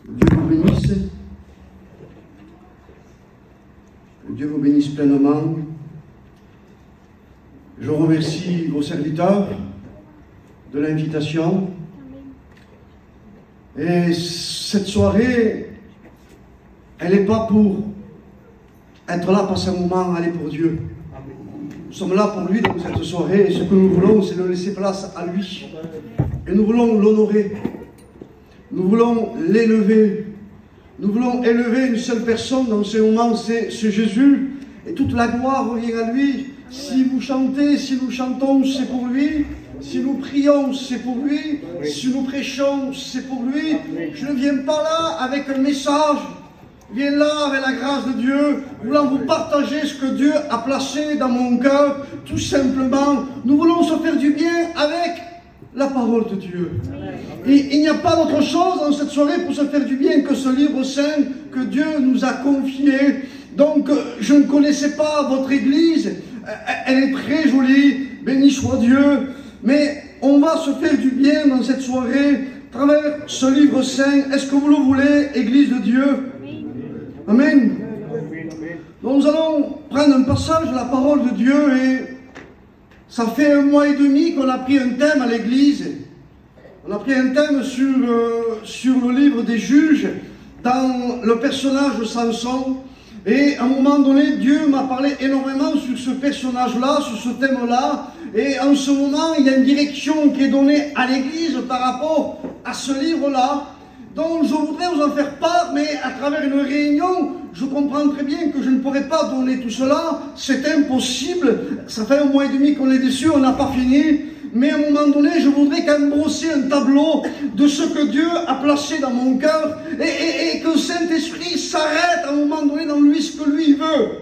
Dieu vous bénisse. Dieu vous bénisse pleinement. Je remercie vos serviteurs de l'invitation. Et cette soirée, elle n'est pas pour être là, passer un moment, aller pour Dieu. Nous sommes là pour lui dans cette soirée. Et ce que nous voulons, c'est de laisser place à lui. Et nous voulons l'honorer. Nous voulons l'élever. Nous voulons élever une seule personne dans ce moment, c'est Jésus. Et toute la gloire revient à lui. Si vous chantez, si nous chantons, c'est pour lui. Si nous prions, c'est pour lui. Si nous prêchons, c'est pour lui. Je ne viens pas là avec un message. Je viens là avec la grâce de Dieu, voulant vous partager ce que Dieu a placé dans mon cœur. Tout simplement, nous voulons se faire du bien avec la parole de Dieu. Et il n'y a pas d'autre chose dans cette soirée pour se faire du bien que ce livre saint que Dieu nous a confié. Donc, je ne connaissais pas votre église. Elle est très jolie. Béni soit Dieu. Mais on va se faire du bien dans cette soirée à travers ce livre saint. Est-ce que vous le voulez, Église de Dieu? Amen. Donc, nous allons prendre un passage de la parole de Dieu et ça fait 1 mois et demi qu'on a pris un thème à l'église. On a pris un thème sur le livre des juges, dans le personnage de Samson. Et à un moment donné, Dieu m'a parlé énormément sur ce personnage-là, sur ce thème-là. Et en ce moment, il y a une direction qui est donnée à l'église par rapport à ce livre-là. Donc je voudrais vous en faire part, mais à travers une réunion, je comprends très bien que je ne pourrais pas donner tout cela. C'est impossible. Ça fait 1 mois et demi qu'on est dessus, on n'a pas fini. Mais à un moment donné, je voudrais quand même brosser un tableau de ce que Dieu a placé dans mon cœur et que le Saint-Esprit s'arrête à un moment donné dans lui ce que lui veut.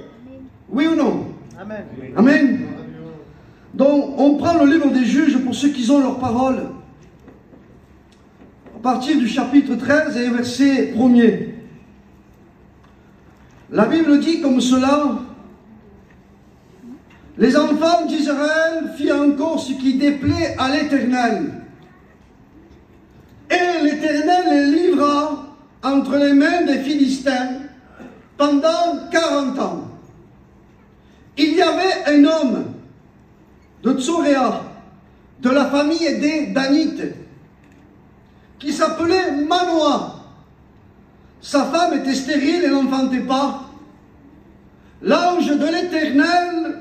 Oui ou non? Amen. Amen. Donc, on prend le livre des juges pour ceux qui ont leur parole. À partir du chapitre 13 et verset 1er. La Bible dit comme cela: les enfants d'Israël firent encore ce qui déplaît à l'Éternel. Et l'Éternel les livra entre les mains des Philistins pendant 40 ans. Il y avait un homme de Tsoréa, de la famille des Danites, qui s'appelait Manoah. Sa femme était stérile et n'enfantait pas. L'ange de l'Éternel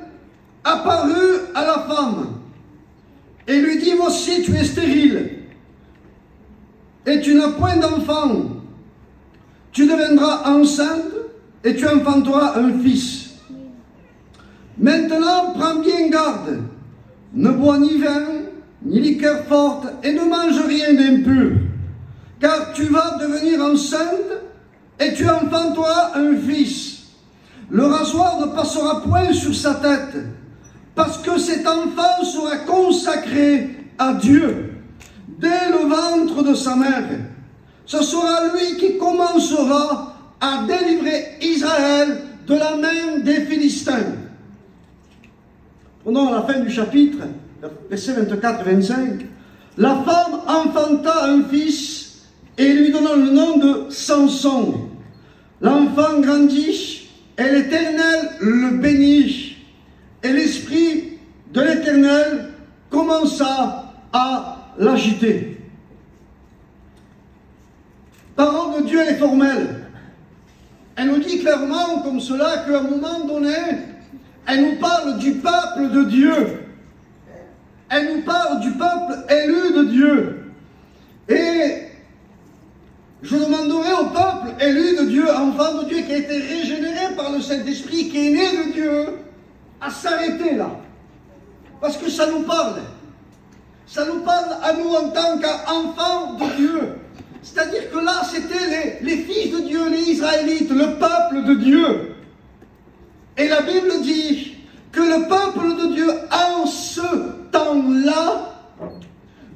apparut à la femme et lui dit: voici, tu es stérile et tu n'as point d'enfant. Tu deviendras enceinte et tu enfanteras un fils. Maintenant, prends bien garde. Ne bois ni vin, ni liqueur forte, et ne mange rien d'impur, car tu vas devenir enceinte et tu enfanteras un fils. Le rasoir ne passera point sur sa tête, parce que cet enfant sera consacré à Dieu dès le ventre de sa mère. Ce sera lui qui commencera à délivrer Israël de la main des Philistins. Prenons la fin du chapitre, versets 24-25. La femme enfanta un fils et lui donna le nom de Samson. L'enfant grandit et l'Éternel le bénit. Et l'esprit de l'Éternel commença à l'agiter. Parole de Dieu est formelle. Elle nous dit clairement comme cela qu'à un moment donné, elle nous parle du peuple de Dieu. Elle nous parle du peuple élu de Dieu. Et je demanderai au peuple élu de Dieu, enfant de Dieu, qui a été régénéré par le Saint-Esprit, qui est né de Dieu, à s'arrêter là. Parce que ça nous parle. Ça nous parle à nous en tant qu'enfants de Dieu. C'est-à-dire que là, c'était les fils de Dieu, les Israélites, le peuple de Dieu. Et la Bible dit que le peuple de Dieu, en ce temps-là,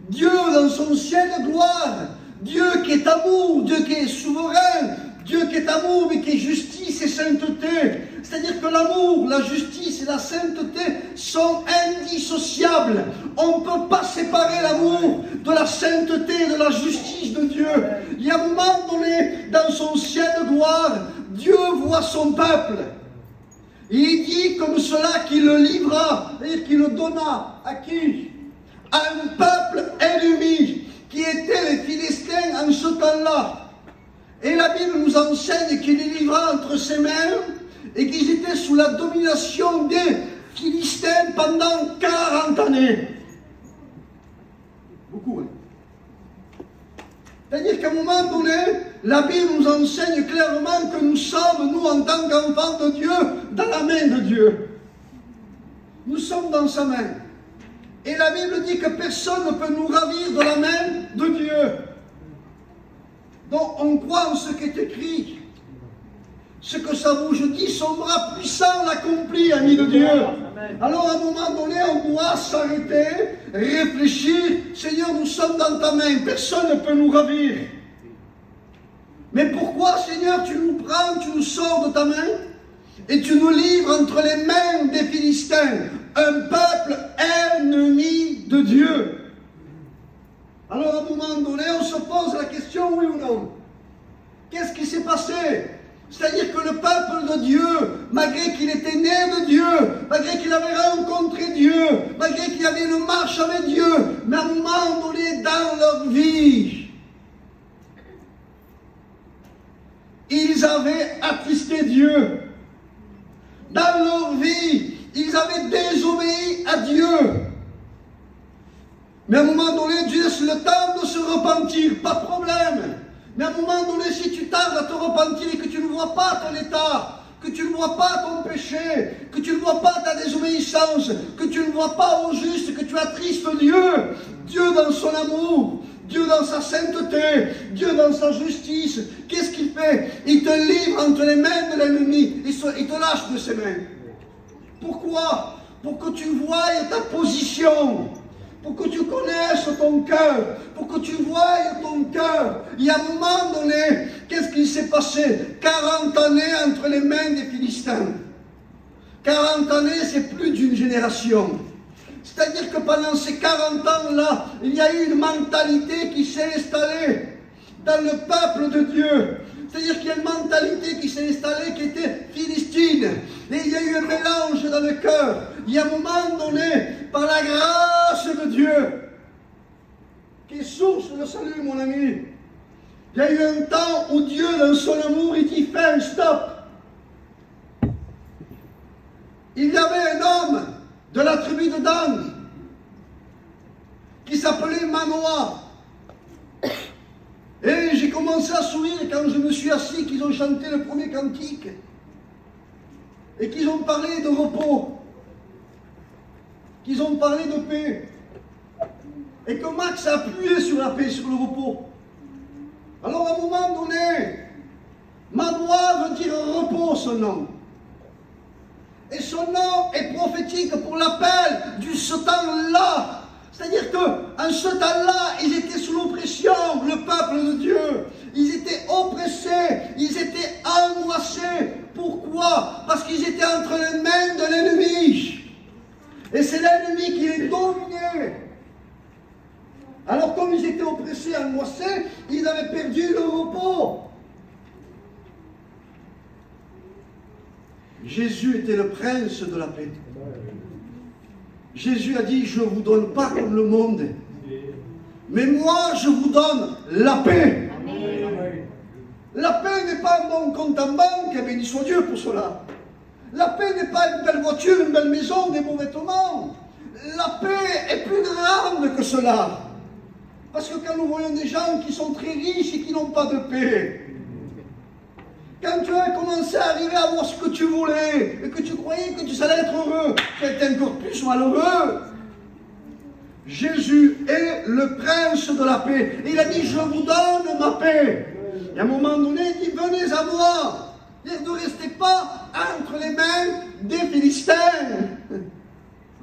Dieu dans son ciel de gloire, Dieu qui est amour, Dieu qui est souverain, Dieu qui est amour mais qui est justice et sainteté. C'est-à-dire que l'amour, la justice et la sainteté sont indissociables. On ne peut pas séparer l'amour de la sainteté et de la justice de Dieu. Il y a un moment donné, gloire, Dieu voit son peuple. Et il dit comme cela qu'il le livra, c'est-à-dire qu'il le donna à qui? À un peuple ennemi, qui étaient les Philistins en ce temps-là. Et la Bible nous enseigne qu'il les livra entre ses mains et qu'ils étaient sous la domination des Philistins pendant 40 années. Beaucoup, hein? C'est-à-dire qu'à un moment donné, la Bible nous enseigne clairement que nous sommes, nous, en tant qu'enfants de Dieu, dans la main de Dieu. Nous sommes dans sa main. Et la Bible dit que personne ne peut nous ravir de la main de Dieu. Donc on croit en ce qui est écrit. Ce que sa bouche dit, son bras puissant l'accomplit, amis de Dieu. Alors à un moment donné, on doit s'arrêter, réfléchir. Seigneur, nous sommes dans ta main, personne ne peut nous ravir. Mais pourquoi, Seigneur, tu nous prends, tu nous sors de ta main et tu nous livres entre les mains des Philistins, un peuple ennemi de Dieu? Alors à un moment donné, on se pose la question, oui ou non? Qu'est-ce qui s'est passé? C'est-à-dire que le peuple de Dieu, malgré qu'il était né de Dieu, malgré qu'il avait rencontré Dieu, malgré qu'il avait une marche avec Dieu, mais à un moment donné dans leur vie, ils avaient attristé Dieu. Dans leur vie, ils avaient désobéi à Dieu. Mais à un moment donné, Dieu laisse le temps de se repentir, pas de problème. Mais à un moment donné, si tu tardes à te repentir et que tu ne vois pas ton état, que tu ne vois pas ton péché, que tu ne vois pas ta désobéissance, que tu ne vois pas au juste, que tu attristes Dieu, Dieu dans son amour, Dieu dans sa sainteté, Dieu dans sa justice, qu'est-ce qu'il fait? Il te livre entre les mains de l'ennemi, il te lâche de ses mains. Pourquoi? Pour que tu voies ta position, pour que tu connaisses ton cœur, pour que tu voies ton cœur. Il y a un moment donné, qu'est-ce qui s'est passé? 40 années entre les mains des Philistins. 40 années, c'est plus d'une génération. C'est-à-dire que pendant ces 40 ans-là, il y a eu une mentalité qui s'est installée dans le peuple de Dieu. C'est-à-dire qu'il y a une mentalité qui s'est installée qui était philistine. Et il y a eu un mélange dans le cœur. Il y a un moment donné, par la grâce de Dieu, qui est source de salut, mon ami, il y a eu un temps où Dieu, dans son amour, il dit « Fais un stop ». Il y avait un homme de la tribu de Dan qui s'appelait Manoah. Et j'ai commencé à sourire quand je me suis assis, qu'ils ont chanté le premier cantique et qu'ils ont parlé de repos, qu'ils ont parlé de paix, et que Max a appuyé sur la paix, sur le repos. Alors à un moment donné, Manoah veut dire repos, son nom. Et son nom est prophétique pour l'appel du ce temps-là. C'est-à-dire qu'en ce temps-là, ils étaient sous l'oppression, le peuple de Dieu. Ils étaient oppressés, ils étaient angoissés. Pourquoi? Parce qu'ils étaient entre les mains de l'ennemi. Et c'est l'ennemi qui les dominait. Alors comme ils étaient oppressés, angoissés, ils avaient perdu le repos. Jésus était le prince de la paix. Jésus a dit, je ne vous donne pas comme le monde, mais moi je vous donne la paix. La paix n'est pas un bon compte en banque, béni soit Dieu pour cela. La paix n'est pas une belle voiture, une belle maison, des beaux vêtements. La paix est plus grande que cela. Parce que quand nous voyons des gens qui sont très riches et qui n'ont pas de paix, quand tu as commencé à arriver à avoir ce que tu voulais et que tu croyais que tu allais être heureux, tu es encore plus malheureux. Jésus est le prince de la paix. Et il a dit, je vous donne ma paix. Et à un moment donné, il dit, venez à moi. Ne restez pas entre les mains des Philistins.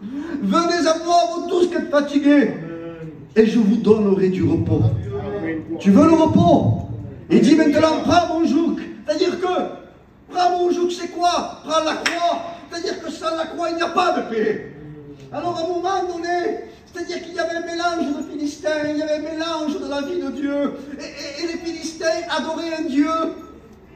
Venez à moi, vous tous qui êtes fatigués, et je vous donnerai du repos. Tu veux le repos? Il dit maintenant, prends mon joug. C'est-à-dire que, prends mon joug, c'est quoi? Prends la croix. C'est-à-dire que sans la croix, il n'y a pas de paix. Alors à un moment donné, c'est-à-dire qu'il y avait un mélange de Philistins, il y avait un mélange de la vie de Dieu. Et les Philistins adoraient un Dieu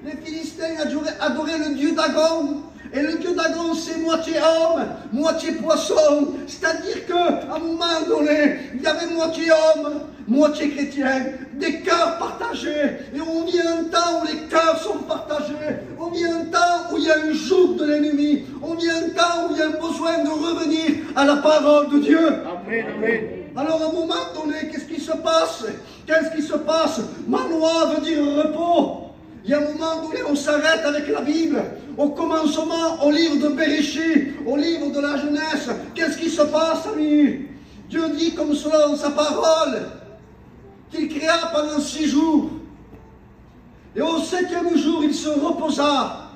Les Philistins adoraient le dieu Dagon. Et le dieu Dagon, c'est moitié homme, moitié poisson. C'est-à-dire qu'à un moment donné, il y avait moitié homme, moitié chrétien, des cœurs partagés. Et on vit un temps où les cœurs sont partagés. On vit un temps où il y a une joug de l'ennemi. On vit un temps où il y a un besoin de revenir à la parole de Dieu. Amen, amen. Alors à un moment donné, qu'est-ce qui se passe? Qu'est-ce qui se passe? Manoir veut dire repos. Il y a un moment donné, on s'arrête avec la Bible. Au commencement, au livre de Bereshit, au livre de la jeunesse. Qu'est-ce qui se passe, amis? Dieu dit comme cela dans sa parole, qu'il créa pendant 6 jours. Et au 7e jour, il se reposa.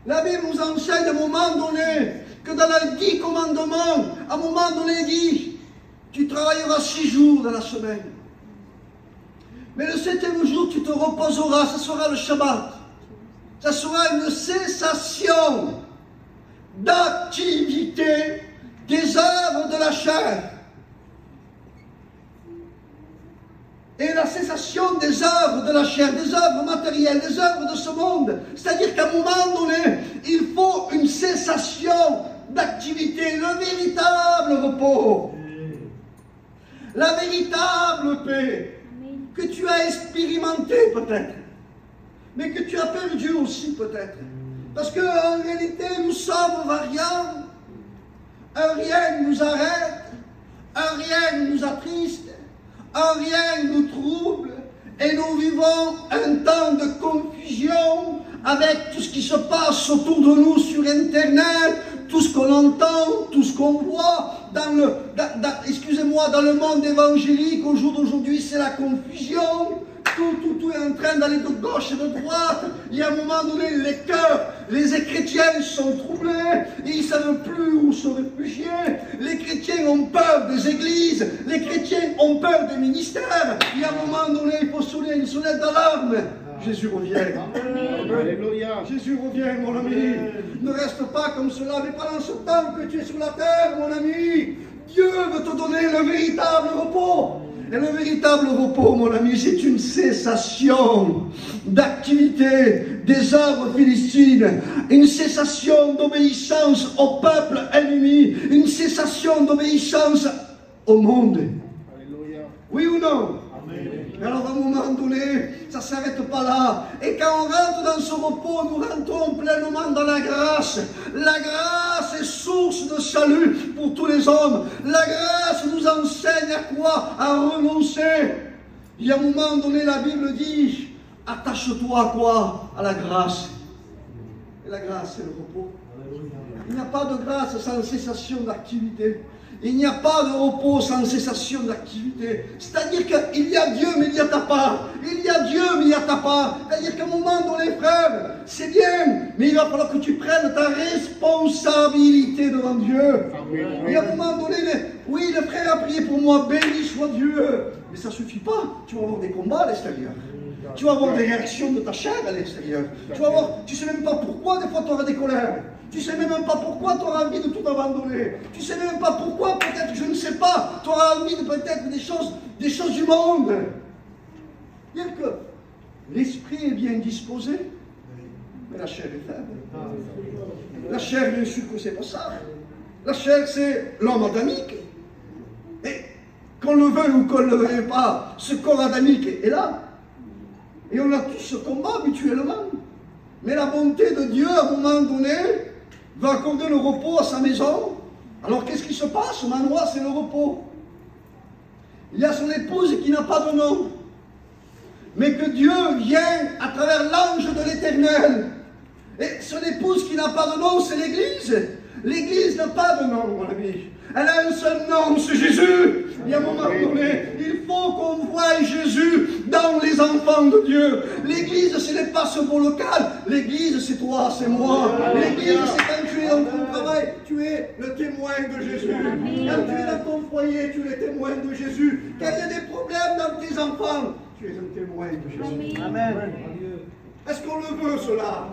La Bible nous enseigne à un moment donné, que dans les 10 commandements, à un moment donné, il dit, tu travailleras 6 jours dans la semaine. Mais le 7e jour, tu te reposeras, ce sera le Shabbat. Ça sera une cessation d'activité des œuvres de la chair. Et la cessation des œuvres de la chair, des œuvres matérielles, des œuvres de ce monde. C'est-à-dire qu'à un moment donné, il faut une cessation d'activité, le véritable repos, la véritable paix que tu as expérimenté peut-être, mais que tu as perdu aussi peut-être. Parce qu'en réalité, nous sommes variants. Un rien nous arrête, un rien nous attriste, un rien nous trouble, et nous vivons un temps de confusion avec tout ce qui se passe autour de nous sur Internet, tout ce qu'on entend, tout ce qu'on voit dans le monde évangélique. Au jour d'aujourd'hui, c'est la confusion. Tout est en train d'aller de gauche et de droite. Il y a un moment donné, les cœurs, les chrétiens sont troublés. Ils ne savent plus où se réfugier. Les chrétiens ont peur des églises. Les chrétiens ont peur des ministères. Il y a un moment donné, il faut sonner une sonnette d'alarme. Jésus revient. Alléluia. Jésus revient, mon ami. Ne reste pas comme cela. Mais pendant ce temps que tu es sur la terre, mon ami, Dieu veut te donner le véritable repos. Et le véritable repos, mon ami, c'est une cessation d'activité des œuvres philistines, une cessation d'obéissance au peuple ennemi, une cessation d'obéissance au monde. Alléluia. Oui ou non? Amen. Alors à un moment donné, ça ne s'arrête pas là. Et quand on rentre dans ce repos, nous rentrons pleinement dans la grâce. La grâce est source de salut pour tous les hommes. La grâce nous enseigne à quoi? À renoncer. Il y a un moment donné, la Bible dit, attache-toi à quoi? À la grâce. Et la grâce, c'est le repos. Il n'y a pas de grâce sans cessation d'activité. Il n'y a pas de repos sans cessation d'activité. C'est-à-dire qu'il y a Dieu, mais il y a ta part. Il y a Dieu, mais il y a ta part. C'est-à-dire qu'à un moment donné, frère, c'est bien, mais il va falloir que tu prennes ta responsabilité devant Dieu. Il y a un moment donné, oui, le frère a prié pour moi, béni soit Dieu. Mais ça ne suffit pas. Tu vas avoir des combats à l'extérieur. Tu vas avoir des réactions de ta chair à l'extérieur. Tu vas avoir, tu ne sais même pas pourquoi, des fois tu auras des colères. Tu ne sais même pas pourquoi tu auras envie de tout abandonner. Tu ne sais même pas pourquoi, peut-être, je ne sais pas, tu auras envie de peut-être des choses du monde. Bien que l'esprit est bien disposé, mais la chair est faible. La chair, bien sûr que c'est pas ça. La chair, c'est l'homme adamique. Et qu'on le veuille ou qu'on ne le veuille pas, ce corps adamique est là. Et on a tous ce combat habituellement. Mais la bonté de Dieu, à un moment donné, va accorder le repos à sa maison. Alors qu'est-ce qui se passe? Manoir, c'est le repos. Il y a son épouse qui n'a pas de nom. Mais que Dieu vient à travers l'ange de l'Éternel. Et son épouse qui n'a pas de nom, c'est l'Église. L'Église n'a pas de nom, mon ami. Elle a un seul nom, c'est Jésus. Il y a un moment donné, il faut qu'on voie Jésus dans les enfants de Dieu. L'Église, ce n'est pas ce beau local. L'Église, c'est toi, c'est moi. L'Église, c'est quand tu es dans ton travail, tu es le témoin de Jésus. Quand tu es dans ton foyer, tu es le témoin de Jésus. Quand il y a des problèmes dans tes enfants, tu es un témoin de Jésus. Amen. Est-ce qu'on le veut, cela?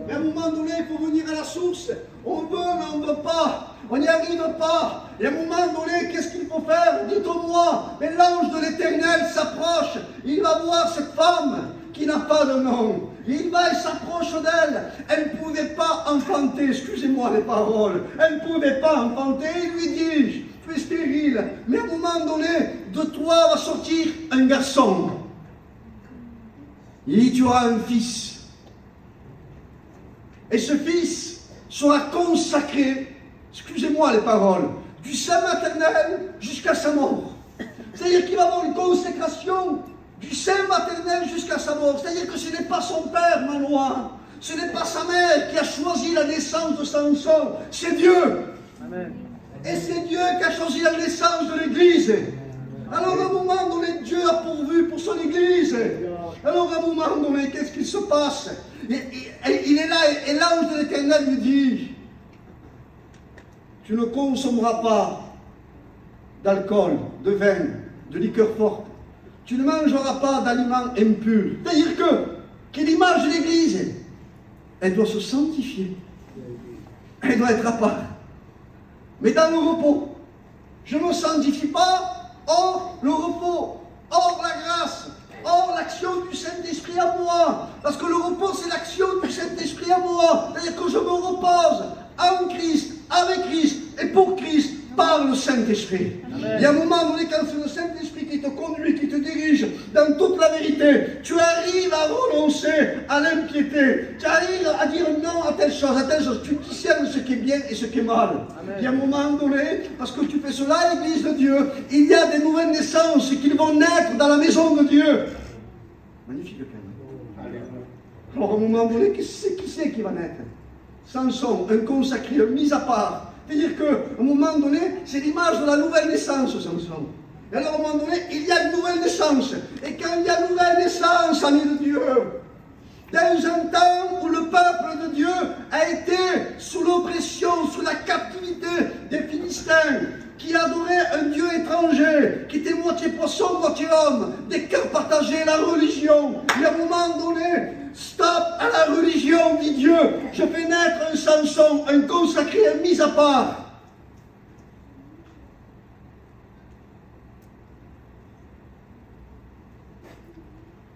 Mais à un moment donné, il faut venir à la source. On veut, mais on ne veut pas. On n'y arrive pas. Et à un moment donné, qu'est-ce qu'il faut faire? Dites-moi. Mais l'ange de l'Éternel s'approche. Il va voir cette femme qui n'a pas de nom. Il va et s'approche d'elle. Elle ne pouvait pas enfanter, excusez-moi les paroles, elle ne pouvait pas enfanter. Il lui dit, tu es stérile, mais à un moment donné, de toi va sortir un garçon. Il dit, tu auras un fils. Et ce fils sera consacré, excusez-moi les paroles, du sein maternel jusqu'à sa mort. C'est-à-dire qu'il va avoir une consécration du sein maternel jusqu'à sa mort. C'est-à-dire que ce n'est pas son père, Manoir. Ce n'est pas sa mère qui a choisi la naissance de Samson. C'est Dieu. Amen. Et c'est Dieu qui a choisi la naissance de l'Église. Alors à un moment donné, Dieu a pourvu pour son Église. Alors à un moment donné, qu'est-ce qui se passe? Il est là, et l'ange de l'Éternel lui dit, tu ne consommeras pas d'alcool, de vin, de liqueur forte. Tu ne mangeras pas d'aliments impurs. C'est-à-dire que l'image de l'Église, elle doit se sanctifier. Elle doit être à part. Mais dans le repos, je ne me sanctifie pas hors le repos, hors la grâce, hors l'action du Saint-Esprit à moi. Parce que le repos, c'est l'action du Saint-Esprit à moi. C'est-à-dire que je me repose en Christ, avec Christ et pour Christ, par le Saint-Esprit. Il y a un moment donné, quand c'est le Saint-Esprit qui te conduit, qui te dirige dans toute la vérité, tu arrives à renoncer à l'impiété, tu arrives à dire non à telle chose, tu discernes ce qui est bien et ce qui est mal. Amen. Il y a un moment donné, parce que tu fais cela à l'Église de Dieu, il y a des nouvelles naissances qui vont naître dans la maison de Dieu. Magnifique quand même. Alors à un moment donné, qui c'est qui va naître? Samson, un consacré, un mis à part. C'est-à-dire qu'à un moment donné, c'est l'image de la nouvelle naissance, Samson. Et alors, à un moment donné, il y a une nouvelle naissance. Et quand il y a une nouvelle naissance, amis de Dieu, dans un temps où le peuple de Dieu a été sous l'oppression, sous la captivité des Philistins, qui adoraient un Dieu étranger, qui était moitié poisson, moitié homme, des cœurs partagés, la religion. Et à un moment donné, stop à la religion, dit Dieu. Je fais naître un Samson, un consacré, un mis à part.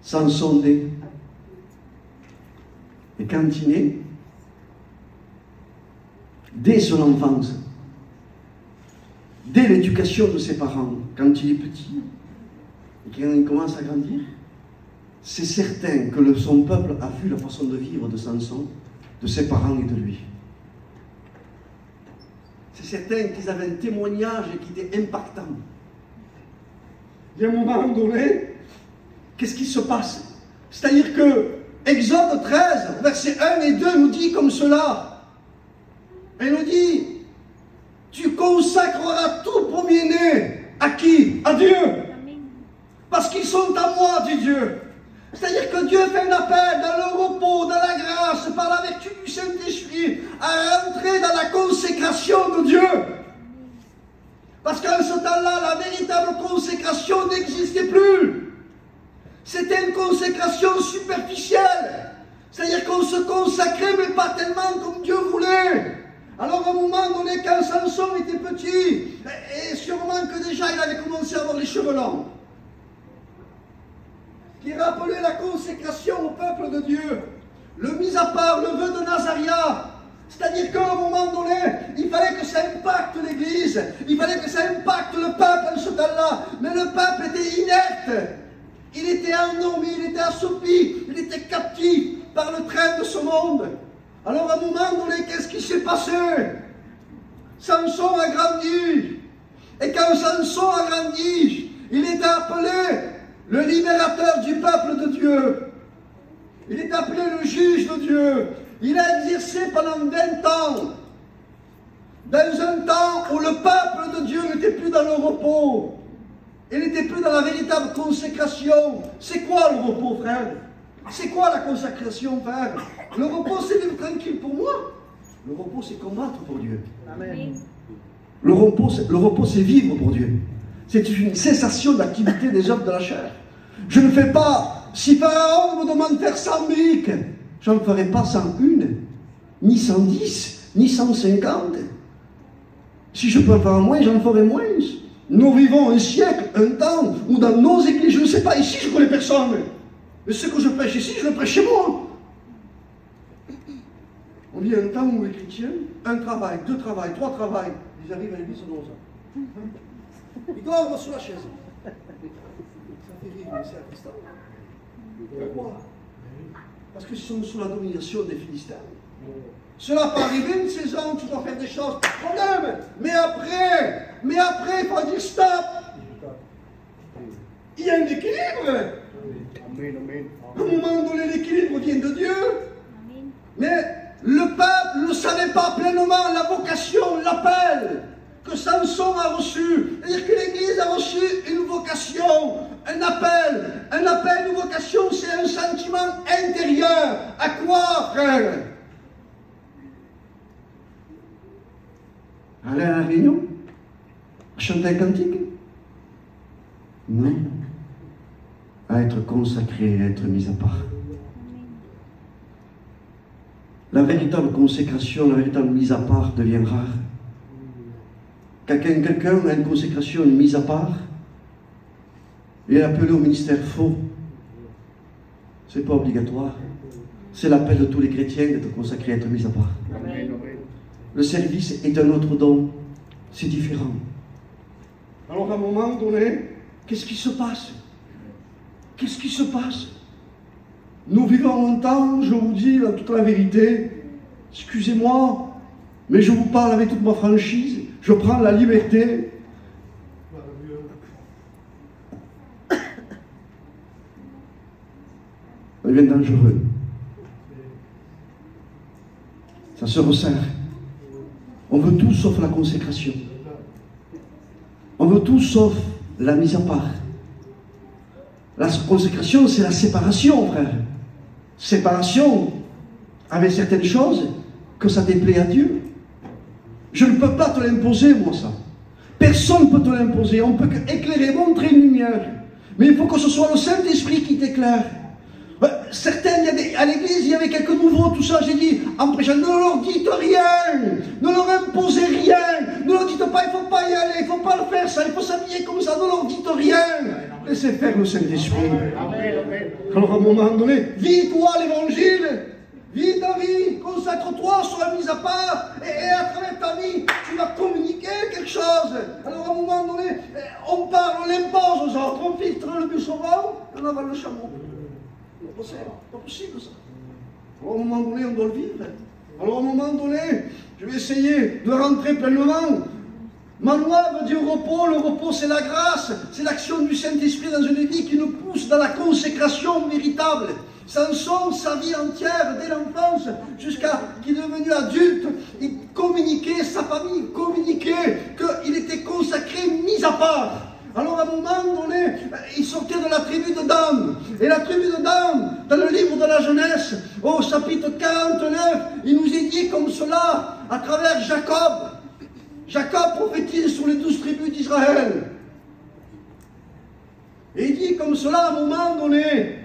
Samson naît. Et quand il naît, dès son enfance, dès l'éducation de ses parents, quand il est petit, et quand il commence à grandir, c'est certain que son peuple a vu la façon de vivre de Samson, de ses parents et de lui. C'est certain qu'ils avaient un témoignage qui était impactant. Il y a un moment donné, qu'est-ce qui se passe? C'est-à-dire que Exode 13, versets 1 et 2 nous dit comme cela. Elle nous dit, tu consacreras tout premier-né à qui? À Dieu. Parce qu'ils sont à moi, dit Dieu. C'est-à-dire que Dieu fait un appel dans le repos, dans la grâce, par la vertu du Saint-Esprit, à rentrer dans la consécration de Dieu. Parce qu'en ce temps-là, la véritable consécration n'existait plus. C'était une consécration superficielle. C'est-à-dire qu'on se consacrait, mais pas tellement comme Dieu voulait. Alors à un moment donné, quand Samson était petit, et sûrement que déjà il avait commencé à avoir les cheveux longs, qui rappelait la consécration au peuple de Dieu, le mis à part, le vœu de Nazaria. C'est-à-dire qu'à un moment donné, il fallait que ça impacte l'Église, il fallait que ça impacte le peuple en ce temps-là, mais le peuple était inerte, il était endormi, il était assoupi, il était captif par le train de ce monde. Alors à un moment donné, qu'est-ce qui s'est passé? Samson a grandi, et quand Samson a grandi, il était appelé le libérateur du peuple de Dieu. Il est appelé le juge de Dieu. Il a exercé pendant 20 ans. Dans un temps où le peuple de Dieu n'était plus dans le repos. Il n'était plus dans la véritable consécration. C'est quoi le repos, frère? C'est quoi la consacration, frère? Le repos, c'est vivre tranquille pour moi. Le repos, c'est combattre pour Dieu. Amen. Le repos, c'est vivre pour Dieu. C'est une cessation d'activité des œuvres de la chair. Je ne fais pas, si Pharaon me demande de faire 100 briques, je ne ferai pas 101, ni 110, ni 150. Si je peux faire moins, j'en ferai moins. Nous vivons un siècle, un temps, où dans nos églises, je ne sais pas, ici je connais personne. Mais ce que je prêche ici, je le prêche chez moi. On vit un temps où les chrétiens, un travail, deux travails, trois travails, ils arrivent à l'église, non ça. Ils dorment sur la chaise. Ça fait rire, mais c'est attristant. Pourquoi? Parce qu'ils sont sous la domination des Philistins. Cela peut arriver une saison, tu dois faire des choses, pas de problème. Mais après, il faut dire stop. Il y a un équilibre. Amen, amen. À un moment donné, l'équilibre vient de Dieu. Mais le peuple ne savait pas pleinement la vocation, l'appel que Samson a reçu. C'est-à-dire que l'Église a reçu une vocation, un appel. Un appel, une vocation, c'est un sentiment intérieur. À quoi, frère? Aller à la réunion? À chanter un cantique? Non. À être consacré, à être mis à part. La véritable consécration, la véritable mise à part devient rare. Quelqu'un a une consécration, une mise à part, il est appelé au ministère faux. Ce n'est pas obligatoire. C'est l'appel de tous les chrétiens d'être consacrés, d'être mis à part. Amen. Le service est un autre don. C'est différent. Alors à un moment donné, qu'est-ce qui se passe? Qu'est-ce qui se passe? Nous vivons un temps, je vous dis dans toute la vérité, excusez-moi, mais je vous parle avec toute ma franchise, je prends la liberté. Ça devient dangereux. Ça se resserre. On veut tout sauf la consécration. On veut tout sauf la mise à part. La consécration, c'est la séparation, frère. Séparation avec certaines choses que ça déplaît à Dieu. Je ne peux pas te l'imposer, moi, ça. Personne ne peut te l'imposer. On peut éclairer, montrer une lumière. Mais il faut que ce soit le Saint-Esprit qui t'éclaire. Certains, à l'église, il y avait quelques nouveaux, tout ça. J'ai dit, en prêchant, ne leur dites rien. Ne leur imposez rien. Ne leur dites pas, il ne faut pas y aller, il ne faut pas le faire ça, il faut s'habiller comme ça. Ne leur dites rien. Laissez faire le Saint-Esprit. Alors à un moment donné, vis-toi l'évangile. Vis ta vie, consacre-toi, sois mise à part, et à travers ta vie, tu vas communiquer quelque chose. Alors à un moment donné, on parle, on l'impose aux autres, on filtre le bus au vent, et on avale le chameau. C'est pas possible ça. Alors à un moment donné, on doit le vivre. Alors à un moment donné, je vais essayer de rentrer pleinement. Ma loi veut dire repos, le repos c'est la grâce, c'est l'action du Saint-Esprit dans une vie qui nous pousse dans la consécration véritable. Samson, sa vie entière, dès l'enfance, jusqu'à qu'il est devenu adulte, il communiquait sa famille, communiquait qu'il était consacré, mis à part. Alors à un moment donné, il sortait de la tribu de Dan. Et la tribu de Dan, dans le livre de la Genèse, au chapitre 49, il nous est dit comme cela, à travers Jacob. Jacob prophétise sur les 12 tribus d'Israël. Et il dit comme cela à un moment donné,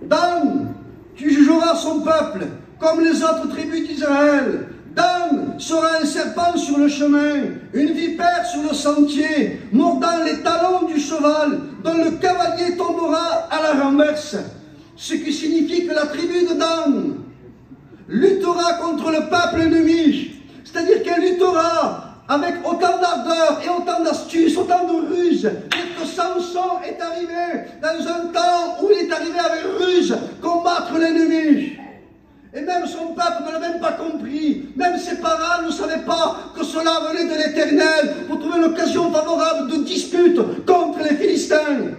Dan, tu jugeras son peuple comme les autres tribus d'Israël. Dan sera un serpent sur le chemin, une vipère sur le sentier, mordant les talons du cheval, dont le cavalier tombera à la renverse. Ce qui signifie que la tribu de Dan luttera contre le peuple ennemi. C'est-à-dire qu'elle luttera avec autant d'ardeur et autant d'astuce, autant de ruse. Et que Samson est arrivé dans un temps où il est arrivé avec ruse combattre l'ennemi. Et même son peuple ne l'a même pas compris. Même ses parents ne savaient pas que cela venait de l'Éternel pour trouver l'occasion favorable de dispute contre les Philistins.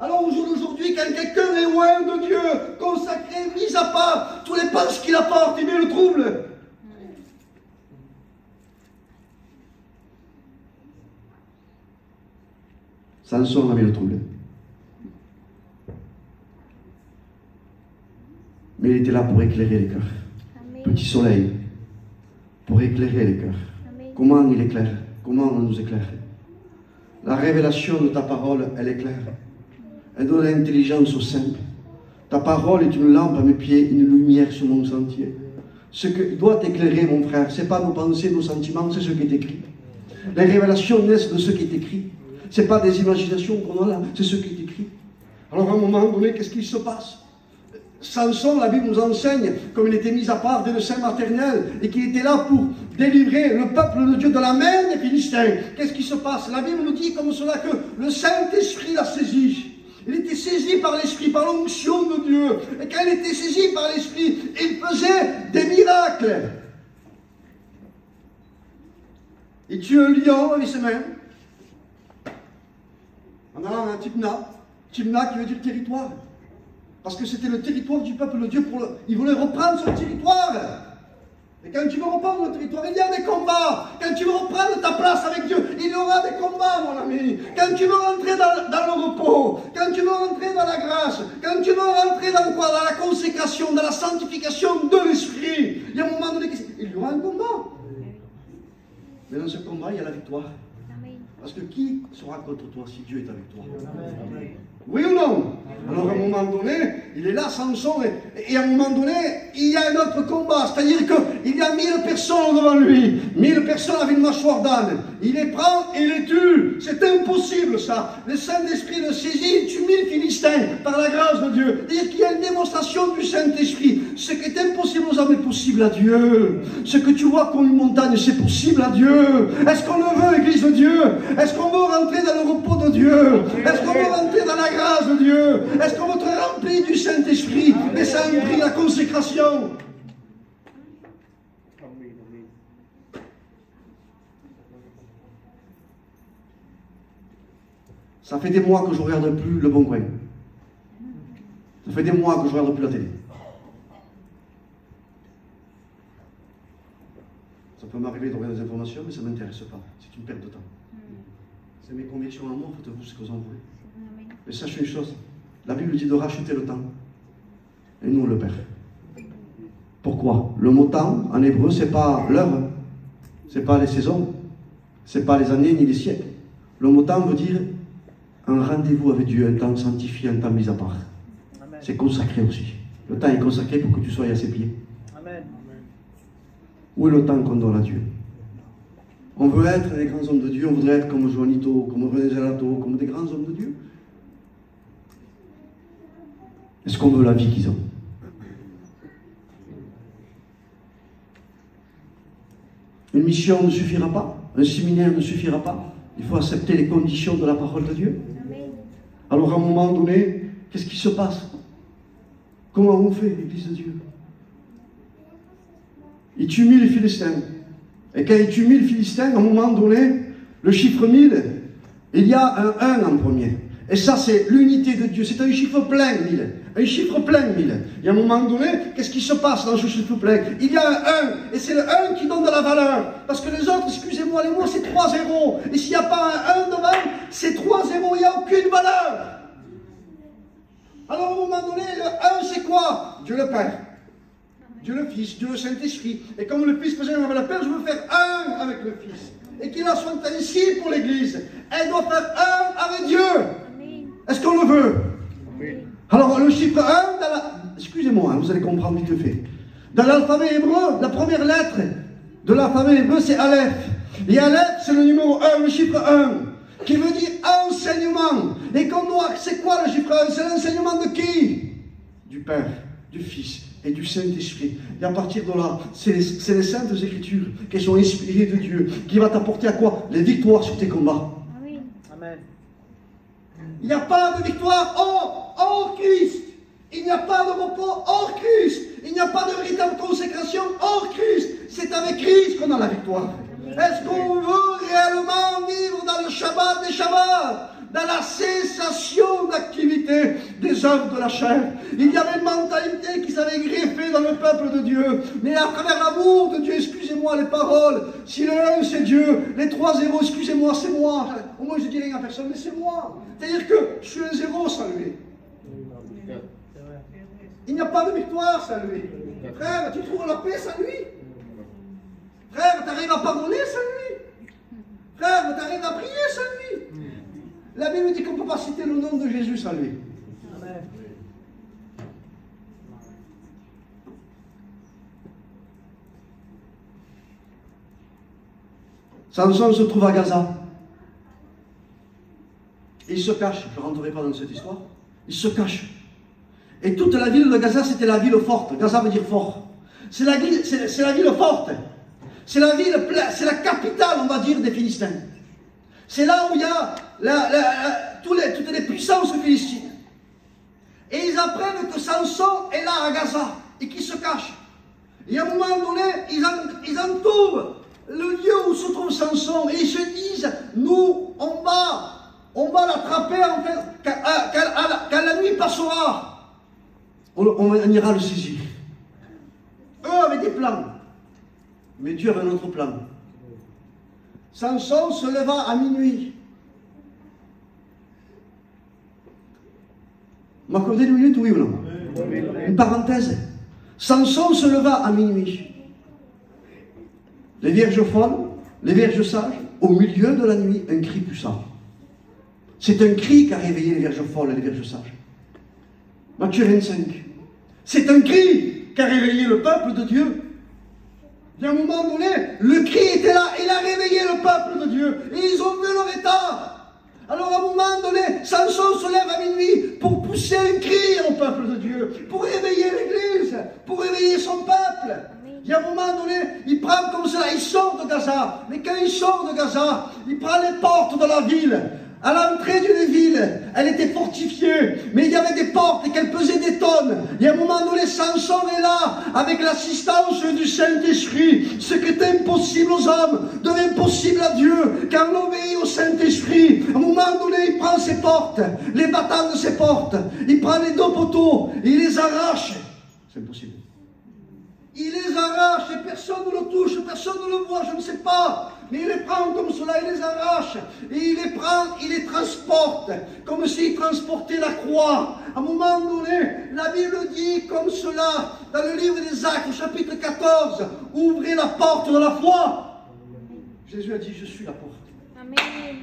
Alors au jour d'aujourd'hui, quand quelqu'un est loin de Dieu, consacré, mis à part, tous les penses qu'il apporte, il met le trouble. Samson a mis le trouble. Mais il était là pour éclairer les cœurs. Amen. Petit soleil, pour éclairer les cœurs. Amen. Comment il éclaire? Comment on nous éclaire? La révélation de ta parole, elle éclaire. Elle donne l'intelligence au simple. Ta parole est une lampe à mes pieds, une lumière sur mon sentier. Ce qui doit t'éclairer, mon frère, ce n'est pas nos pensées, nos sentiments, c'est ce qui est écrit. Les révélations naissent de ce qui est écrit. Ce n'est pas des imaginations qu'on a là, c'est ce qui est écrit. Alors à un moment donné, qu'est-ce qui se passe? Samson, la Bible nous enseigne, comme il était mis à part dès le sein maternel, et qu'il était là pour délivrer le peuple de Dieu de la main des Philistins. Qu'est-ce qui se passe? La Bible nous dit comme cela que le Saint-Esprit l'a saisi. Il était saisi par l'Esprit, par l'onction de Dieu. Et quand il était saisi par l'Esprit, il faisait des miracles. Il tue un lion avec ses mains, en allant à Timna. Timna qui veut dire territoire. Parce que c'était le territoire du peuple de Dieu. Il voulait reprendre son territoire. Et quand tu veux reprendre le territoire, il y a des combats. Quand tu veux reprendre ta place avec Dieu, il y aura des combats, mon ami. Quand tu veux rentrer dans le repos, quand tu veux rentrer dans la grâce, quand tu veux rentrer dans quoi? Dans la consécration, dans la sanctification de l'esprit. Il y a un moment donné, il y aura un combat. Mais dans ce combat, il y a la victoire. Parce que qui sera contre toi si Dieu est avec toi? Oui ou non? Alors à un moment donné, il est là, Samson, et à un moment donné, il y a un autre combat. C'est-à-dire qu'il y a 1000 personnes devant lui. 1000 personnes avec une mâchoire d'âne. Il les prend et les tue. C'est impossible ça. Le Saint-Esprit le saisit, il tue 1000 Philistins par la grâce de Dieu. C'est-à-dire qu'il y a une démonstration du Saint-Esprit. Ce qui est impossible aux hommes est possible à Dieu. Ce que tu vois comme une montagne, c'est possible à Dieu. Est-ce qu'on le veut, Église de Dieu? Est-ce qu'on veut rentrer dans le repos de Dieu? Est-ce qu'on veut rentrer dans la grâce de Dieu? Est-ce qu'on veut être rempli du Saint-Esprit? Et ça implique la consécration. Ça fait des mois que je ne regarde plus Le Bon Coin. Ça fait des mois que je ne regarde plus la télé. Ça peut m'arriver de regarder des informations, mais ça ne m'intéresse pas. C'est une perte de temps. C'est mes convictions à moi, faites-vous ce que vous en voulez. Mais sachez une chose, la Bible dit de racheter le temps. Et nous, on le perd. Pourquoi? Le mot temps, en hébreu, ce n'est pas l'heure, ce n'est pas les saisons, ce n'est pas les années ni les siècles. Le mot temps veut dire un rendez-vous avec Dieu, un temps sanctifié, un temps mis à part. C'est consacré aussi. Le temps est consacré pour que tu sois à ses pieds. Amen. Où est le temps qu'on donne à Dieu? On veut être des grands hommes de Dieu, on voudrait être comme Juanito, comme René Gelato, comme des grands hommes de Dieu. Est-ce qu'on veut la vie qu'ils ont? Une mission ne suffira pas, un séminaire ne suffira pas. Il faut accepter les conditions de la parole de Dieu. Alors à un moment donné, qu'est-ce qui se passe? Comment on fait, l'Église de Dieu? Il tue 1000 Philistins. Et quand il tue 1000 Philistins, à un moment donné, le chiffre 1000, il y a un 1 en premier. Et ça, c'est l'unité de Dieu. C'est un chiffre plein, 1000. Un chiffre plein, 1000. Et à un moment donné, qu'est-ce qui se passe dans ce chiffre plein? Il y a un 1. Et c'est le 1 qui donne de la valeur. Parce que les autres, excusez-moi les mots, c'est 3 zéros. Et s'il n'y a pas un 1 devant, c'est 3 zéros. Il n'y a aucune valeur. Alors à un moment donné, le 1, c'est quoi? Dieu le Père. Dieu le Fils, Dieu le Saint-Esprit. Et comme le Fils faisait avec le Père, je veux faire un avec le Fils. Et qu'il en soit ainsi pour l'Église. Elle doit faire un avec Dieu. Est-ce qu'on le veut? Alors le chiffre 1, excusez-moi, vous allez comprendre vite fait. Dans l'alphabet hébreu, la première lettre de l'alphabet hébreu, c'est Aleph. Et Aleph, c'est le numéro 1, le chiffre 1, qui veut dire enseignement. Et qu'on doit, c'est quoi le chiffre 1? C'est l'enseignement de qui? Du Père, du Fils et du Saint-Esprit. Et à partir de là, c'est les saintes écritures qui sont inspirées de Dieu, qui va t'apporter à quoi? Les victoires sur tes combats. Amen. Amen. Il n'y a pas de victoire hors Christ. Il n'y a pas de repos hors Christ. Il n'y a pas de véritable consécration hors Christ. C'est avec Christ qu'on a la victoire. Est-ce qu'on veut réellement vivre dans le Shabbat des Shabbats? Dans la cessation d'activité des œuvres de la chair. Il y avait une mentalité qui s'avait greffée dans le peuple de Dieu. Mais à travers l'amour de Dieu, excusez-moi les paroles, si le 1 c'est Dieu, les 3 zéros, excusez-moi, c'est moi. Au moins je dis rien à personne, mais c'est moi. C'est-à-dire que je suis un zéro sans lui. Il n'y a pas de victoire sans lui. Frère, tu trouves la paix sans lui. Frère, tu arrives à pardonner sans lui. Frère, tu arrives à prier sans lui. La Bible dit qu'on ne peut pas citer le nom de Jésus sans lui. Amen. Samson se trouve à Gaza. Il se cache, je ne rentrerai pas dans cette histoire. Il se cache. Et toute la ville de Gaza, c'était la ville forte. Gaza veut dire fort. C'est la ville forte. C'est la ville, c'est la capitale, on va dire, des Philistins. C'est là où il y a toutes les puissances philistines. Et ils apprennent que Samson est là à Gaza et qu'il se cache. Et à un moment donné, ils entourent le lieu où se trouve Samson et ils se disent, nous, on va l'attraper en fait, quand la nuit passera. On ira le saisir. Eux avaient des plans. Mais Dieu avait un autre plan. Samson se leva à minuit. M'accordez une minute, oui ou non? Une parenthèse. Samson se leva à minuit. Les vierges folles, les vierges sages, au milieu de la nuit, un cri puissant. C'est un cri qui a réveillé les vierges folles et les vierges sages. Matthieu 25. C'est un cri qui a réveillé le peuple de Dieu. Et à un moment donné, le cri était là, il a réveillé le peuple de Dieu. Et ils ont vu leur état. Alors à un moment donné, Samson se lève à minuit pour pousser un cri au peuple de Dieu, pour réveiller l'Église, pour réveiller son peuple. Et à un moment donné, il prend comme cela, il sort de Gaza. Mais quand il sort de Gaza, il prend les portes de la ville. À l'entrée d'une ville, elle était fortifiée, mais il y avait des portes qu'elle pesait des tonnes. Et à un moment donné, Samson est là, avec l'assistance du Saint-Esprit. Ce qui est impossible aux hommes devient possible à Dieu, car on obéit au Saint-Esprit. À un moment donné, il prend ses portes, les battants de ses portes, il prend les deux poteaux, il les arrache. C'est impossible. Il les arrache et personne ne le touche, personne ne le voit, je ne sais pas. Mais il les prend comme cela, il les arrache. Et il les prend, il les transporte, comme s'il transportait la croix. À un moment donné, la Bible dit comme cela, dans le livre des Actes, chapitre 14, ouvrez la porte de la foi. Jésus a dit, je suis la porte. Amen.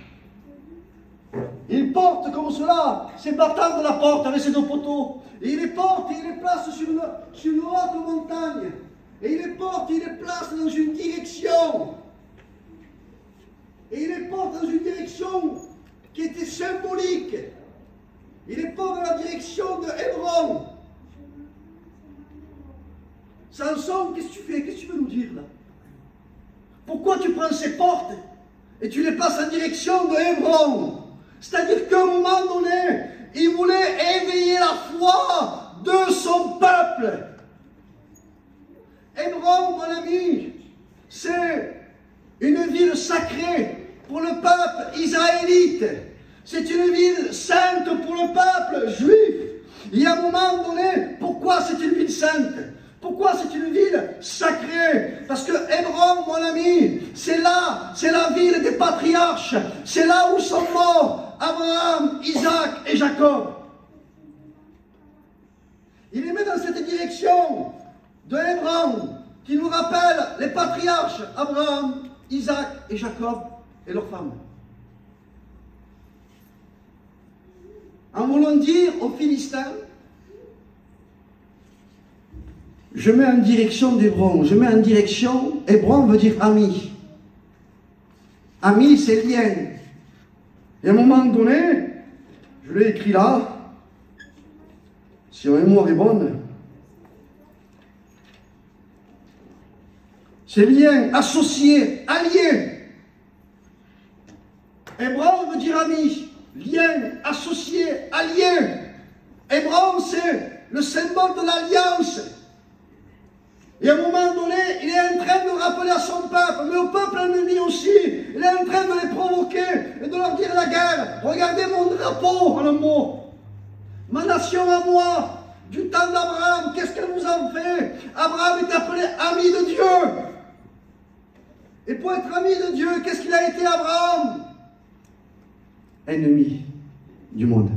Il porte comme cela, ses battants de la porte avec ses deux poteaux. Et il les porte et il les place sur une haute montagne. Et il les porte, il les place dans une direction. Et il les porte dans une direction qui était symbolique. Il les porte dans la direction de Hébron. Samson, qu'est-ce que tu fais? Qu'est-ce que tu veux nous dire là? Pourquoi tu prends ces portes et tu les passes en direction de Hébron? C'est-à-dire qu'à un moment donné, il voulait éveiller la foi de son peuple. Hébron, mon ami, c'est une ville sacrée pour le peuple israélite. C'est une ville sainte pour le peuple juif. Et à un moment donné, pourquoi c'est une ville sainte? Pourquoi c'est une ville sacrée? Parce que Hébron, mon ami, c'est là, c'est la ville des patriarches. C'est là où sont morts Abraham, Isaac et Jacob. Il les met dans cette direction de Hébron qui nous rappelle les patriarches Abraham, Isaac et Jacob et leurs femmes. En voulant dire aux Philistins, je mets en direction d'Hébron, je mets en direction, Hébron veut dire ami. Ami, c'est lien. Et à un moment donné, je l'ai écrit là, si ma mémoire est bonne, c'est lien, associé, allié. Hébron veut dire ami, lien, associé, allié. Hébron, c'est le symbole de l'alliance. Et à un moment donné, il est en train de rappeler à son peuple, mais au peuple ennemi aussi, il est en train de les provoquer et de leur dire la guerre. Regardez mon drapeau, en un mot. Ma nation à moi, du temps d'Abraham, qu'est-ce qu'elle nous a fait? Abraham est appelé ami de Dieu. Et pour être ami de Dieu, qu'est-ce qu'il a été Abraham? Ennemi du monde.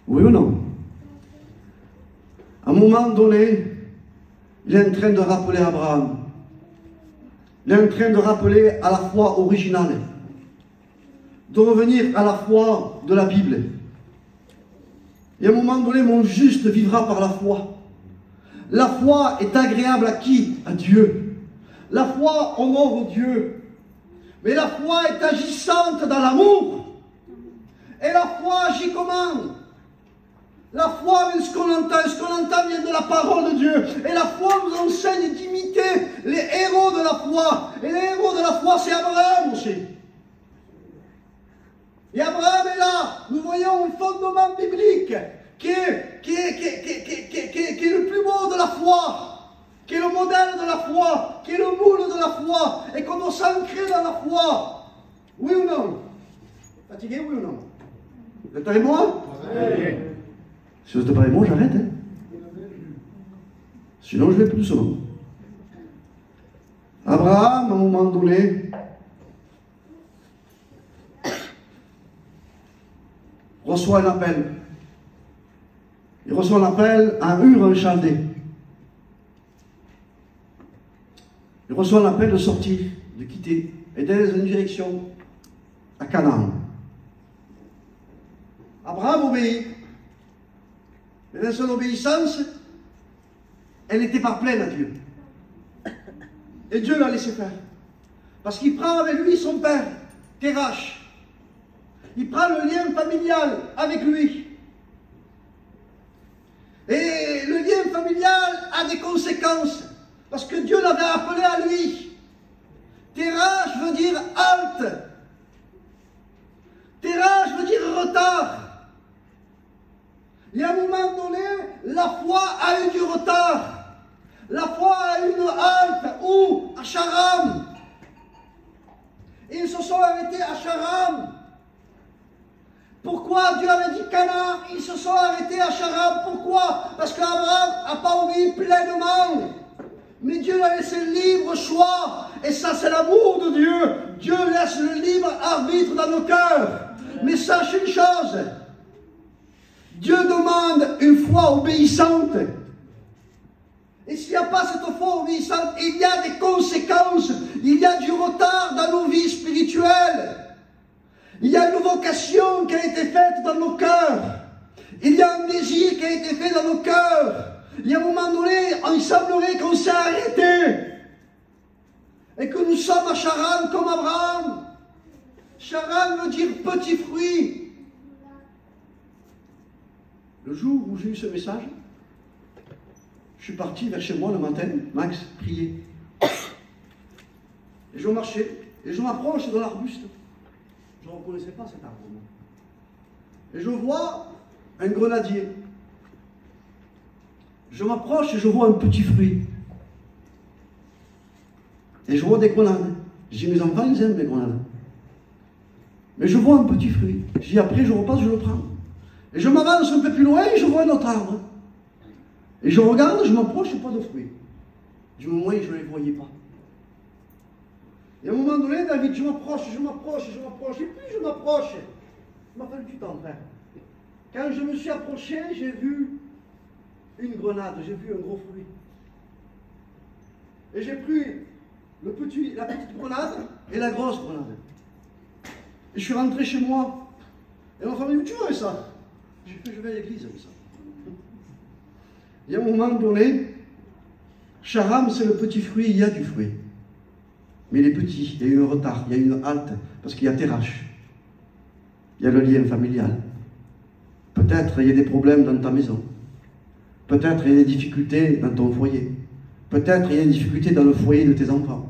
Oui ou non? À un moment donné, il est en train de rappeler Abraham. Il est en train de rappeler à la foi originale. De revenir à la foi de la Bible. Et à un moment donné, mon juste vivra par la foi. La foi est agréable à qui? À Dieu. La foi honore Dieu. Mais la foi est agissante dans l'amour. Et la foi agit comment? La foi vient de ce qu'on entend, et ce qu'on entend vient de la parole de Dieu. Et la foi nous enseigne d'imiter les héros de la foi. Et les héros de la foi, c'est Abraham aussi. Et Abraham est là. Nous voyons un fondement biblique qui est le plus beau de la foi, qui est le modèle de la foi, qui est le moule de la foi, et qu'on doit s'ancrer dans la foi. Oui ou non? Fatigué, oui ou non? Vous êtes avec moi? Oui. Si vous n'êtes pas avec moi, j'arrête. Hein. Sinon, je vais plus doucement. Abraham, à un moment donné, reçoit un appel. Il reçoit un appel à Ur en Chaldée. Il reçoit un appel de sortir, de quitter, et d'aller dans une direction à Canaan. Abraham obéit. Mais dans son obéissance, elle n'était pas pleine à Dieu. Et Dieu l'a laissé faire. Parce qu'il prend avec lui son père, Terach. Il prend le lien familial avec lui. Et le lien familial a des conséquences. Parce que Dieu l'avait appelé à lui. Terach veut dire halte. Terach veut dire retard. Et à un moment donné, la foi a eu du retard. La foi a eu une halte. Où? À Charam. Et ils se sont arrêtés à Charam. Pourquoi Dieu avait dit Canaan? Ils se sont arrêtés à Charam. Pourquoi? Parce qu'Abraham n'a pas obéi pleinement. Mais Dieu a laissé le libre choix. Et ça, c'est l'amour de Dieu. Dieu laisse le libre arbitre dans nos cœurs. Mais sache une chose. Dieu demande une foi obéissante. Et s'il n'y a pas cette foi obéissante, il y a des conséquences. Il y a du retard dans nos vies spirituelles. Il y a une vocation qui a été faite dans nos cœurs. Il y a un désir qui a été fait dans nos cœurs. Il y a un moment donné, il semblerait qu'on s'est arrêté. Et que nous sommes à Charan comme Abraham. Charan veut dire petit fruit. Le jour où j'ai eu ce message, je suis parti vers chez moi le matin, Max priait. Et je marchais, et je m'approche de l'arbuste. Je ne reconnaissais pas cet arbre. Et je vois un grenadier. Je m'approche et je vois un petit fruit. Et je vois des grenades. Je dis, mes enfants, ils aiment les grenades. Mais je vois un petit fruit. Je dis, après, je repasse, je le prends. Et je m'avance un peu plus loin et je vois un autre arbre. Et je regarde, je m'approche, pas de fruits. Du moment où je ne les voyais pas. Et à un moment donné, David, je m'approche. Et plus je m'approche, il m'a fallu du temps, frère. Quand je me suis approché, j'ai vu une grenade, j'ai vu un gros fruit. Et j'ai pris la petite grenade et la grosse grenade. Et je suis rentré chez moi. Et ma femme m'a dit, tu vois ça? J'ai fait, je vais à l'église avec ça. Et à un moment donné, Charam, c'est le petit fruit, il y a du fruit. Mais il est petit, il y a eu un retard, il y a eu une halte, parce qu'il y a Terach. Il y a le lien familial. Peut-être il y a des problèmes dans ta maison. Peut-être il y a des difficultés dans ton foyer. Peut-être il y a des difficultés dans le foyer de tes enfants.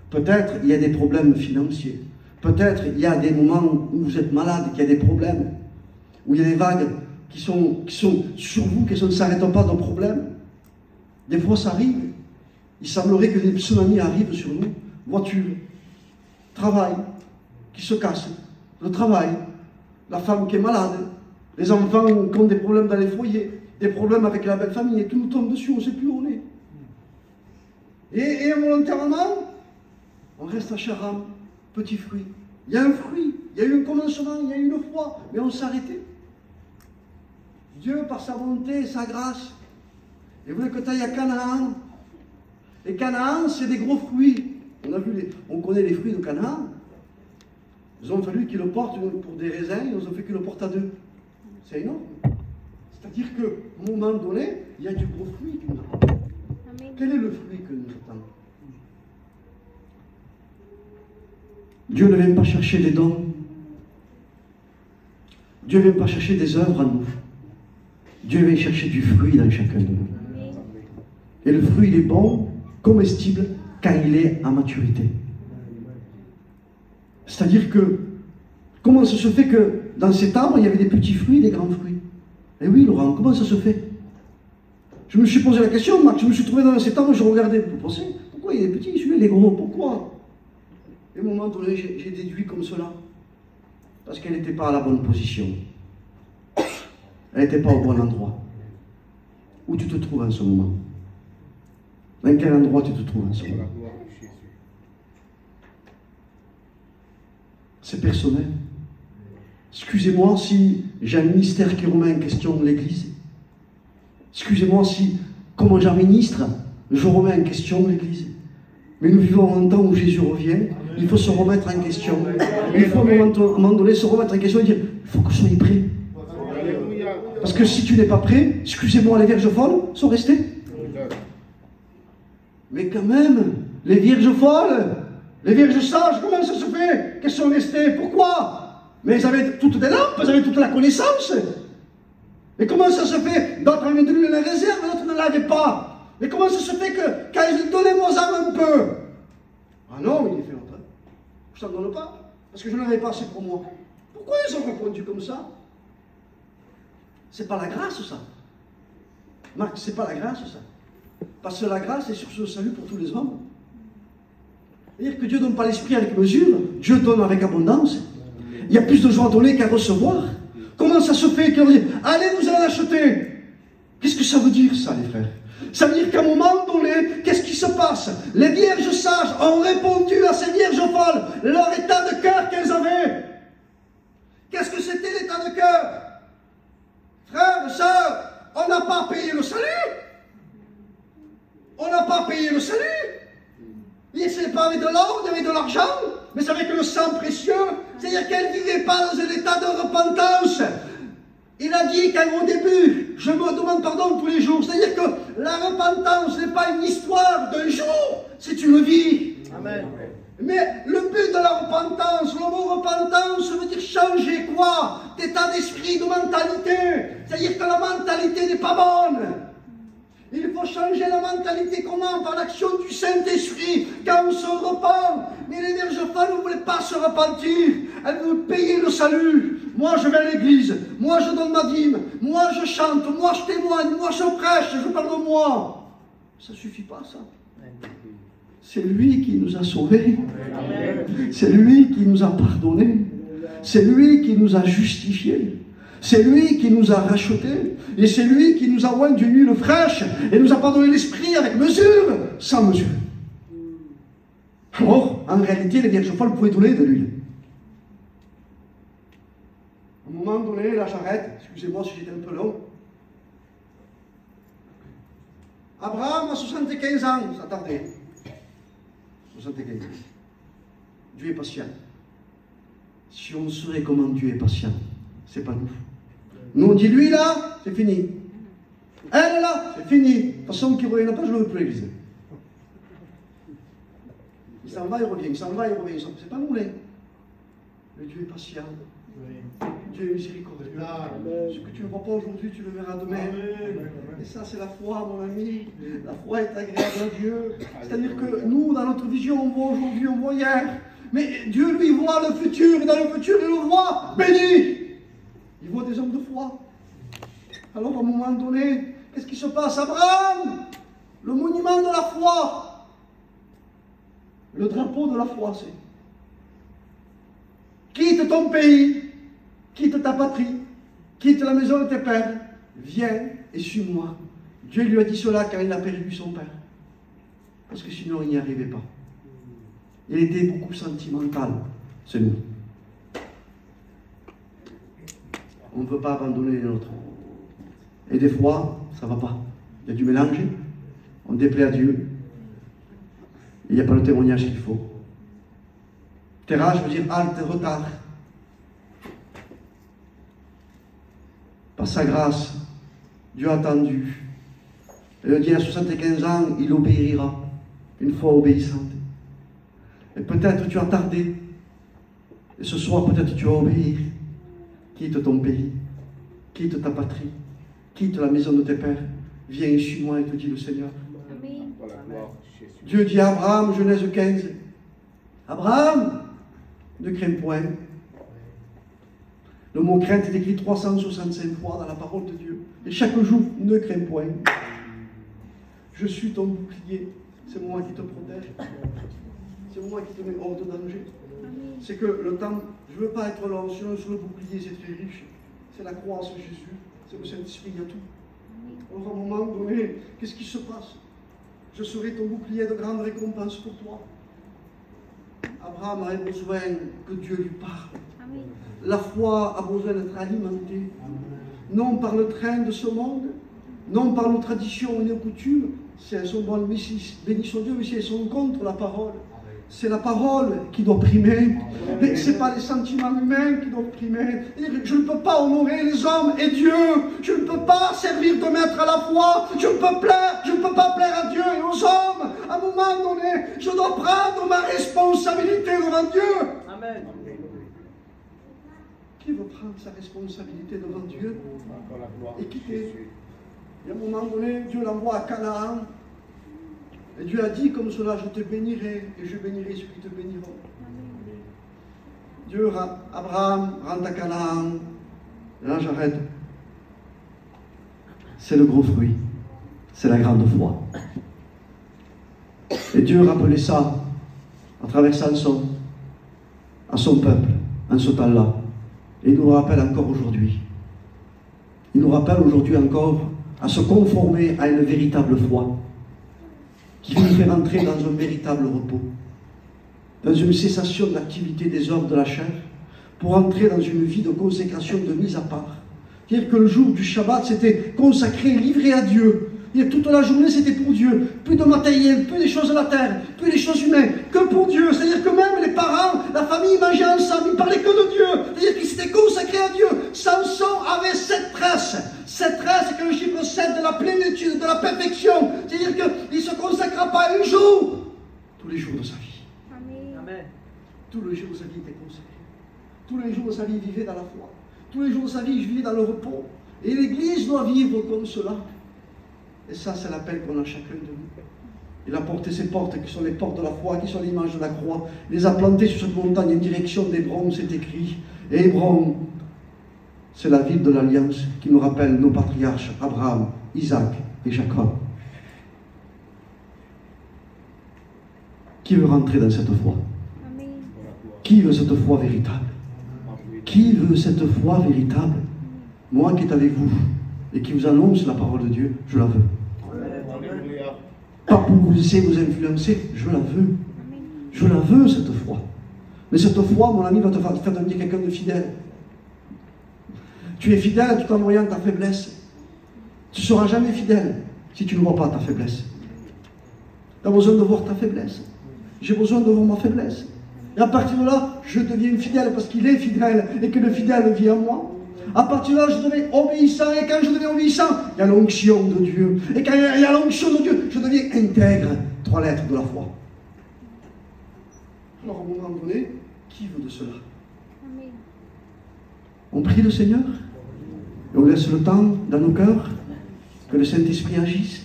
Peut-être il y a des problèmes financiers. Peut-être il y a des moments où vous êtes malade, qu'il y a des problèmes. Où il y a des vagues qui sont sur vous, qui ne s'arrêtent pas de problèmes. Des fois ça arrive. Il semblerait que des tsunamis arrivent sur nous. Voiture, travail, qui se casse, le travail, la femme qui est malade, les enfants qui ont des problèmes dans les foyers, des problèmes avec la belle famille, et tout nous tombe dessus, on ne sait plus où on est. Et involontairement, on reste à Charam, petit fruit. Il y a un fruit, il y a eu un commencement, il y a eu une foi, mais on s'est arrêté. Dieu, par sa bonté et sa grâce, il voulait que tu ailles à Canaan. Et Canaan, c'est des gros fruits. On connaît les fruits de Canaan. Ils ont fallu qu'ils le portent pour des raisins, ils ont fait qu'ils le portent à deux. C'est énorme. C'est-à-dire qu'à un moment donné, il y a du gros fruit qui nous attend. Quel est le fruit que nous attendons? Dieu ne vient pas chercher des dons. Dieu ne vient pas chercher des œuvres en nous. Dieu vient chercher du fruit dans chacun de nous. Et le fruit, il est bon, comestible, quand il est en maturité. C'est-à-dire que, comment ça se fait que dans cet arbre, il y avait des petits fruits, des grands fruits? Eh oui, Laurent, comment ça se fait? Je me suis posé la question, Marc, je me suis trouvé dans cet arbre, je regardais, vous pensez, pourquoi il est petit, celui-là, il est gros, pourquoi? Et à un moment donné, j'ai déduit comme cela. Parce qu'elle n'était pas à la bonne position. Elle n'était pas au bon endroit. Où tu te trouves en ce moment? Dans quel endroit tu te trouves en ce moment? C'est personnel. Excusez-moi si j'ai un ministère qui remet en question l'Église. Excusez-moi si, comme j'administre, je remets en question l'Église. Mais nous vivons un temps où Jésus revient. Il faut se remettre en question. Il faut à un moment donné se remettre en question et dire, il faut que vous soyez prêts. Parce que si tu n'es pas prêt, excusez-moi, les vierges folles sont restées. Mais quand même, les vierges folles, les vierges sages, comment ça se fait qu'elles sont restées? Pourquoi? Mais elles avaient toutes des lampes, elles avaient toute la connaissance. Mais comment ça se fait? D'autres avaient de l'huile en réserve, d'autres ne l'avaient pas. Mais comment ça se fait que quand ils donnaient aux âmes un peu? Ah non, il est fait longtemps. Je ne t'en donne pas, parce que je n'en avais pas assez pour moi. Pourquoi ils ont répondu comme ça? C'est pas la grâce, ça. Marc, c'est pas la grâce, ça. Parce que la grâce est sur ce salut pour tous les hommes. C'est-à-dire que Dieu ne donne pas l'esprit avec mesure, Dieu donne avec abondance. Il y a plus de joie à donner qu'à recevoir. Comment ça se fait qu'on dit, allez, vous allez l'acheter? Qu'est-ce que ça veut dire, ça, les frères? Ça veut dire qu'à un moment donné, qu'est-ce qui se passe? Les vierges sages ont répondu à ces vierges folles leur état de cœur qu'elles avaient. Qu'est-ce que c'était l'état de cœur? Frères, sœurs, on n'a pas payé le salut. On n'a pas payé le salut. Ce n'est pas avec de l'or, avec de l'argent, mais c'est avec le sang précieux. C'est-à-dire qu'elle ne vivait pas dans un état de repentance. Il a dit qu'au début, je me demande pardon tous les jours. C'est-à-dire que la repentance n'est pas une histoire d'un jour, c'est une vie. Amen. Mais le but de la repentance, le mot repentance veut dire changer quoi? D'état d'esprit, de mentalité. C'est-à-dire que la mentalité n'est pas bonne. Il faut changer la mentalité. Comment? Par l'action du Saint-Esprit, quand on se repent. Mais les vierges folles ne voulaient pas se repentir. Elles veulent payer le salut. Moi, je vais à l'église. Moi, je donne ma dîme. Moi, je chante. Moi, je témoigne. Moi, je prêche. Je parle de moi. Ça ne suffit pas, ça. C'est lui qui nous a sauvés. C'est lui qui nous a pardonnés. C'est lui qui nous a justifiés. C'est lui qui nous a rachetés. Et c'est lui qui nous a oint d'une huile fraîche et nous a pardonné l'esprit avec mesure, sans mesure. Alors, en réalité, les vierges folles pouvaient donner de l'huile. À un moment donné, là j'arrête, excusez-moi si j'étais un peu long. Abraham a 75 ans, ça tardait. 75 ans. Dieu est patient. Si on saurait comment Dieu est patient, c'est pas nous. Nous on dit lui là, c'est fini. Elle là, c'est fini. De toute façon, qui ne revient pas, je ne veux plus l'église. Il s'en va, il revient, il s'en va, il revient. C'est pas nous, là. Mais Dieu est patient. Dieu est miséricordieux. Ce que tu ne vois pas aujourd'hui, tu le verras demain. Et ça, c'est la foi, mon ami. La foi est agréable à Dieu. C'est-à-dire que nous, dans notre vision, on voit aujourd'hui, on voit hier. Mais Dieu, lui, voit le futur. Et dans le futur, il le voit béni. Il voit des hommes de foi. Alors, à un moment donné, qu'est-ce qui se passe? Abraham, le monument de la foi. Le drapeau de la foi, c'est. Quitte ton pays, quitte ta patrie, quitte la maison de tes pères, viens et suis-moi. Dieu lui a dit cela quand il a perdu son père. Parce que sinon, il n'y arrivait pas. Il était beaucoup sentimental, c'est nous. On ne veut pas abandonner les nôtres. Et des fois, ça ne va pas. Il y a du mélange, on déplaît à Dieu. Il n'y a pas le témoignage qu'il faut. Terrage veut dire halte, retard. Par sa grâce, Dieu a attendu. Il dit à 75 ans, il obéira. Une foi obéissante. Et peut-être tu as tardé. Et ce soir, peut-être tu vas obéir. quitte ton pays, quitte ta patrie, quitte la maison de tes pères, viens chez moi et te dit le Seigneur. Amen. Pour la gloire de Jésus. Dieu dit à Abraham, Genèse 15, Abraham, ne crains point. Le mot crainte est écrit 365 fois dans la parole de Dieu. Et chaque jour, ne crains point. Je suis ton bouclier. C'est moi qui te protège. C'est moi qui te mets hors de danger. Amen. C'est que le temps, je ne veux pas être là sur le bouclier, c'est très riche. C'est la croix sur Jésus. C'est le Saint-Esprit, il y a tout. Alors à un moment donné, qu'est-ce qui se passe? Je serai ton bouclier de grande récompense pour toi. Abraham a besoin que Dieu lui parle. Amen. La foi a besoin d'être alimentée, non par le train de ce monde, non par nos traditions et nos coutumes. Si elles sont bonnes, béni soit Dieu, mais si elles sont contre la parole, c'est la parole qui doit primer. Et ce n'est pas les sentiments humains qui doivent primer. Je ne peux pas honorer les hommes et Dieu. Je ne peux pas servir de maître à la foi. Je ne peux pas plaire à Dieu et aux hommes. À un moment donné, je dois prendre ma responsabilité devant Dieu. Amen. Qui veut prendre sa responsabilité devant Dieu Pour la gloire et de quitter? Jésus. Et à un moment donné, Dieu l'envoie à Canaan. Et Dieu a dit comme cela, je te bénirai et je bénirai ceux qui te béniront. Dieu, Abraham rentre à Canaan. Et là, j'arrête. C'est le gros fruit. C'est la grande foi. Et Dieu rappelait ça à travers Samson, à son peuple, en ce temps-là. Et il nous le rappelle encore aujourd'hui. Il nous rappelle aujourd'hui encore à se conformer à une véritable foi qui nous fait entrer dans un véritable repos, dans une cessation de l'activité des hommes de la chair, pour entrer dans une vie de consécration, de mise à part. C'est-à-dire que le jour du Shabbat, c'était consacré, livré à Dieu. Et toute la journée, c'était pour Dieu. Plus de matériel, plus des choses de la terre, plus des choses humaines, que pour Dieu. C'est-à-dire que même les parents, la famille mangeaient ensemble, ils parlaient que de Dieu. C'est-à-dire qu'ils s'étaient consacrés à Dieu. Samson avait 7 tresses. 7 tresses, c'est que le chiffre 7 de la plénitude, de la perfection. C'est-à-dire qu'il ne se consacra pas un jour, tous les jours de sa vie. Amen. Tous les jours de sa vie était consacré. Tous les jours de sa vie, il vivait dans la foi. Tous les jours de sa vie, il vivait dans le repos. Et l'Église doit vivre comme cela. Et ça, c'est l'appel qu'on a chacun de nous. Il a porté ces portes qui sont les portes de la foi, qui sont l'image de la croix. Il les a plantées sur cette montagne en direction d'Hébron, c'est écrit. Et Hébron, c'est la ville de l'Alliance qui nous rappelle nos patriarches, Abraham, Isaac et Jacob. Qui veut rentrer dans cette foi? Amen. Qui veut cette foi véritable? Qui veut cette foi véritable? Moi qui est avec vous et qui vous annonce la parole de Dieu, je la veux. Alléluia. Pas pour vous essayer de vous influencer, je la veux. Je la veux, cette foi. Mais cette foi, mon ami, va te faire devenir quelqu'un de fidèle. Tu es fidèle tout en voyant ta faiblesse. Tu ne seras jamais fidèle si tu ne vois pas ta faiblesse. Tu as besoin de voir ta faiblesse. J'ai besoin de voir ma faiblesse. Et à partir de là, je deviens fidèle parce qu'il est fidèle et que le fidèle vit en moi. À partir de là, je deviens obéissant. Et quand je deviens obéissant, il y a l'onction de Dieu. Et quand il y a l'onction de Dieu, je deviens intègre. 3 lettres de la foi. Alors, à un moment donné, qui veut de cela? Amen. On prie le Seigneur et on laisse le temps dans nos cœurs que le Saint-Esprit agisse.